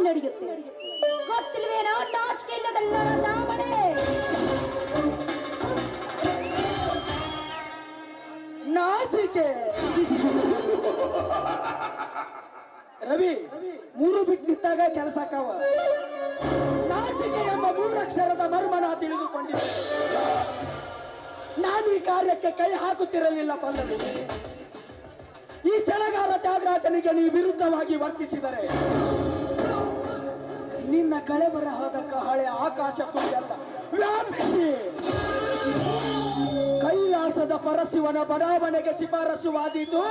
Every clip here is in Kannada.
ನಡೆಯುತ್ತೆ. ಗೊತ್ತಿಲ್ವೇನೋ ನಾಚಿಕೆ ಇಲ್ಲದಲ್ಲರ ನಾಮನೆ. ನಾಚಿಕೆ ರವಿ, ಮೂರು ಬಿಟ್ಟು ನಿಂತಾಗ ಕೆಲಸ ಕಾವ. ನಾಚಿಕೆ ಎಂಬ ಮೂರಕ್ಷರದ ಮರ್ಮನ ತಿಳಿದುಕೊಂಡಿದ್ದೆ. ನಾನು ಈ ಕಾರ್ಯಕ್ಕೆ ಕೈ ಹಾಕುತ್ತಿರಲಿಲ್ಲ ಪಲ್ಲವಿ. ಈ ಛಲಗಾರ ತ್ಯಾಗರಾಜನಿಗೆ ನೀ ವಿರುದ್ಧವಾಗಿ ವರ್ತಿಸಿದರೆ ನಿನ್ನ ಕಳೆಬರಹದ ಕಹಳೆ ಆಕಾಶ ತುಂಬೆಲ್ಲ ವ್ಯಾಪಿಸಿ ಕೈಲಾಸದ ಪರಶಿವನ ಬಡಾವಣೆಗೆ ಶಿಫಾರಸುವಾದೀತು.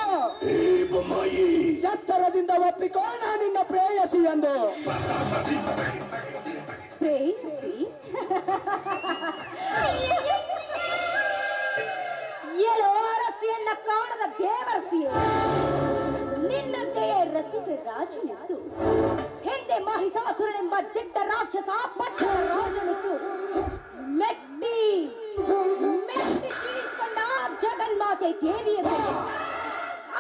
ಎತ್ತರದಿಂದ ಒಪ್ಪಿಕೋ ನಿನ್ನ ಪ್ರೇಯಸಿ ಎಂದು. ಪ್ರೇಯಸಿ ಎಲ್ಲೋ ರಸಿಯನ್ನ ಕಾಣದ ಬೇವರಸಿಯ ನಿನ್ನಂತೆಯೇ ರಸಿಕ ರಾಜನಿತ್ತು. ಹಿಂದೆ ಮಹಿಷಾಸುರನೆಂಬ ದಿಟ್ಟ ರಾಕ್ಷಸ ಪಟ್ಟ ರಾಜನಿತ್ತು. ಮೆಟ್ಟಿ ತೀರಿಸಿಕೊಂಡ ಜಗನ್ಮಾತೆ ದೇವಿಯ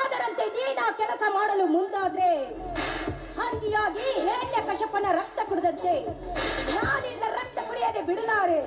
ಅದರಂತೆ ನೀನ ಕೆಲಸ ಮಾಡಲು ಮುಂದಾದ್ರೆ ಹಂದಿಯಾಗಿ ಹಿರಣ್ಯ ಕಶ್ಯಪನ ರಕ್ತ ಕುಡಿದಂತೆ ನಾನಿನ್ನ ರಕ್ತ ಕುಡಿಯದೆ ಬಿಡಲಾರೆ.